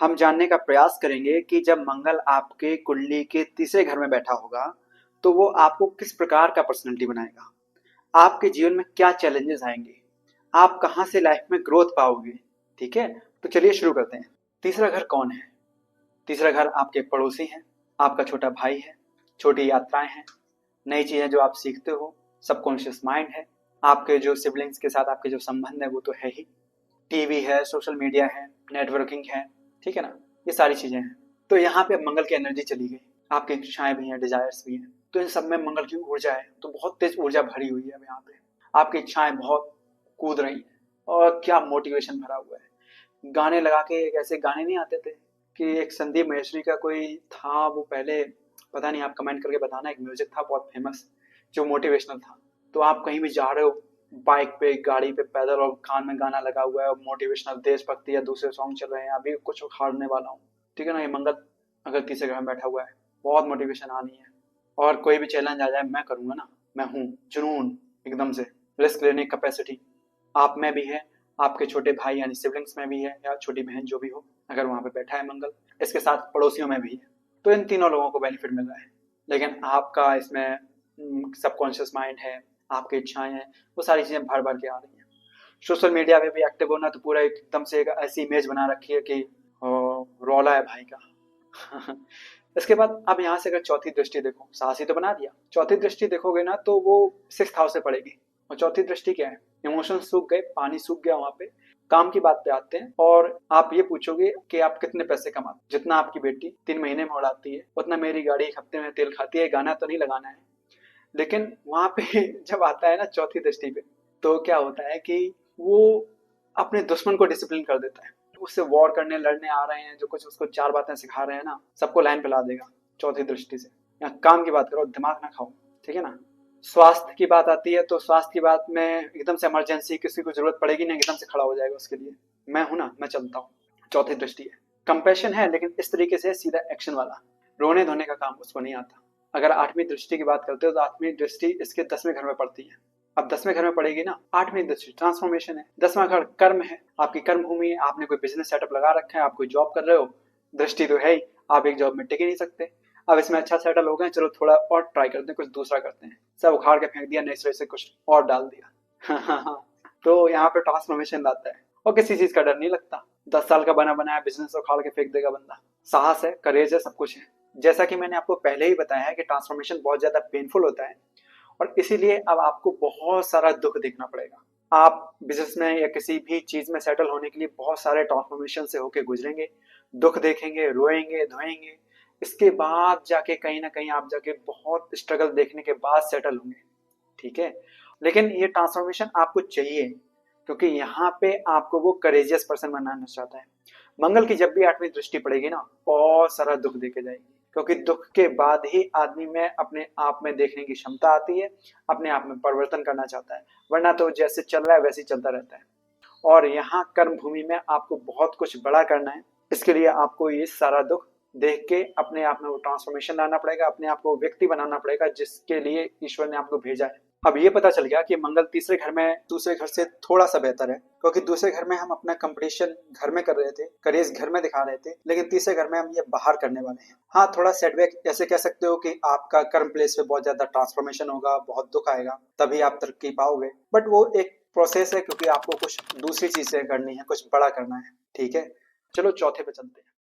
हम जानने का प्रयास करेंगे कि जब मंगल आपके कुंडली के तीसरे घर में बैठा होगा तो वो आपको किस प्रकार का पर्सनैलिटी बनाएगा, आपके जीवन में क्या चैलेंजेस आएंगे, आप कहाँ से लाइफ में ग्रोथ पाओगे। ठीक है, तो चलिए शुरू करते हैं। तीसरा घर कौन है? तीसरा घर आपके पड़ोसी हैं, आपका छोटा भाई है, छोटी यात्राएं हैं, नई चीजें जो आप सीखते हो, सबकॉन्शियस माइंड है, आपके जो सिबलिंग्स के साथ आपके जो संबंध है वो तो है ही, टीवी है, सोशल मीडिया है, नेटवर्किंग है, ठीक है ना, ये सारी चीजें हैं। तो यहाँ पे मंगल की एनर्जी चली गई, आपकी इच्छाएं भी हैं, डिजायर्स भी हैं, तो इन सब में मंगल की ऊर्जा है, तो बहुत तेज ऊर्जा भरी हुई है अब यहाँ पे। आपकी इच्छाएं बहुत कूद रही हैं और क्या मोटिवेशन भरा हुआ है। गाने लगा के, एक ऐसे गाने नहीं आते थे कि एक संदीप महेश्वरी का कोई था, वो पहले पता नहीं, आप कमेंट करके बताना, एक म्यूजिक था बहुत फेमस जो मोटिवेशनल था। तो आप कहीं भी जा रहे हो, बाइक पे, गाड़ी पे, पैदल, और कान में गाना लगा हुआ है और मोटिवेशनल देशभक्ति या दूसरे सॉन्ग चल रहे हैं, अभी कुछ उखाड़ने वाला हूँ, ठीक है ना। ये मंगल अगर तीसरे घर में बैठा हुआ है, बहुत मोटिवेशन आनी है। और कोई भी चैलेंज आ जाए, मैं करूंगा ना, मैं हूँ, जुनून, एकदम से रिस्क लेने की कैपेसिटी आप में भी है, आपके छोटे भाई यानी सिबलिंग्स में भी है, या छोटी बहन जो भी हो, अगर वहां पे बैठा है मंगल, इसके साथ पड़ोसियों में भी है। तो इन तीनों लोगों को बेनिफिट मिल रहा है। लेकिन आपका इसमें सबकॉन्शियस माइंड है, आपकी इच्छाएं हैं, वो सारी चीजें भर भर के आ रही हैं। सोशल मीडिया पे भी एक्टिव होना, तो पूरा एकदम से एक ऐसी इमेज बना रखी है कि रौला है भाई का। इसके बाद अब यहाँ से अगर चौथी दृष्टि देखो, साहसी तो बना दिया, चौथी दृष्टि देखोगे ना तो वो 6th हाउस से पड़ेगी। और चौथी दृष्टि क्या है? इमोशन सूख गए, पानी सूख गया वहां पे। काम की बात पे आते हैं, और आप ये पूछोगे कि आप कितने पैसे कमाते। जितना आपकी बेटी 3 महीने में उड़ाती है, उतना मेरी गाड़ी 1 हफ्ते में तेल खाती है। गाना तो नहीं लगाना है, लेकिन वहां पे जब आता है ना चौथी दृष्टि पे, तो क्या होता है कि वो अपने दुश्मन को डिसिप्लिन कर देता है। उससे वॉर करने, लड़ने आ रहे हैं जो कुछ, उसको 4 बातें सिखा रहे हैं ना, सबको लाइन पे ला देगा चौथी दृष्टि से। यहाँ काम की बात करो, दिमाग ना खाओ, ठीक है ना। स्वास्थ्य की बात आती है, तो स्वास्थ्य की बात में एकदम से इमरजेंसी, किसी को जरूरत पड़ेगी ना, एकदम से खड़ा हो जाएगा उसके लिए। मैं हूं ना, मैं चलता हूँ, चौथी दृष्टि है। कंपैशन है, लेकिन इस तरीके से सीधा एक्शन वाला, रोने धोने का काम उसको नहीं आता। अगर 8वीं दृष्टि की बात करते हो, तो 8वीं दृष्टि इसके 10वें घर में पड़ती है। अब 10वें घर में पड़ेगी ना, 8वीं दृष्टि ट्रांसफॉर्मेशन है। 10वां घर कर्म है, आपकी कर्म भूमि है, आपने कोई बिजनेस सेटअप लगा रखा है, आप कोई जॉब कर रहे हो, दृष्टि तो है ही, आप एक जॉब में टिक ही नहीं सकते। अब इसमें अच्छा सेटल हो गए, चलो थोड़ा और ट्राई करते हैं, कुछ दूसरा करते हैं, सब उखाड़ के फेंक दिया, नए सिरे से कुछ और डाल दिया। तो यहाँ पे ट्रांसफॉर्मेशन लाता है, और किसी चीज का डर नहीं लगता। 10 साल का बना बनाया बिजनेस उखाड़ के फेंक देगा बंदा। साहस है, करेज है, सब कुछ है। जैसा कि मैंने आपको पहले ही बताया है कि ट्रांसफॉर्मेशन बहुत ज्यादा पेनफुल होता है, और इसीलिए अब आपको बहुत सारा दुख देखना पड़ेगा। आप बिजनेस में या किसी भी चीज में सेटल होने के लिए बहुत सारे ट्रांसफॉर्मेशन से होके गुजरेंगे, दुख देखेंगे, रोएंगे, धोएंगे। इसके बाद जाके कहीं ना कहीं आप जाके बहुत स्ट्रगल देखने के बाद सेटल होंगे, ठीक है। लेकिन ये ट्रांसफॉर्मेशन आपको चाहिए, क्योंकि यहाँ पे आपको वो करेजियस पर्सन बनाना चाहता है। मंगल की जब भी 8वीं दृष्टि पड़ेगी ना, बहुत सारा दुख देके जाएगी, क्योंकि दुख के बाद ही आदमी में अपने आप में देखने की क्षमता आती है, अपने आप में परिवर्तन करना चाहता है। वरना तो जैसे चल रहा है वैसे ही चलता रहता है। और यहाँ कर्म भूमि में आपको बहुत कुछ बड़ा करना है। इसके लिए आपको ये सारा दुख देख के अपने आप में वो ट्रांसफॉर्मेशन लाना पड़ेगा, अपने आप को व्यक्ति बनाना पड़ेगा जिसके लिए ईश्वर ने आपको भेजा है। अब ये पता चल गया कि मंगल तीसरे घर में दूसरे घर से थोड़ा सा बेहतर है, क्योंकि दूसरे घर में हम अपना कंपटीशन घर में कर रहे थे, करेज घर में दिखा रहे थे, लेकिन तीसरे घर में हम ये बाहर करने वाले हैं। हाँ, थोड़ा सेटबैक ऐसे कह सकते हो कि आपका कर्म प्लेस पे बहुत ज्यादा ट्रांसफॉर्मेशन होगा, बहुत दुख आएगा, तभी आप तरक्की पाओगे। बट वो एक प्रोसेस है, क्योंकि आपको कुछ दूसरी चीजें करनी है, कुछ बड़ा करना है, ठीक है। चलो चौथे पे चलते हैं।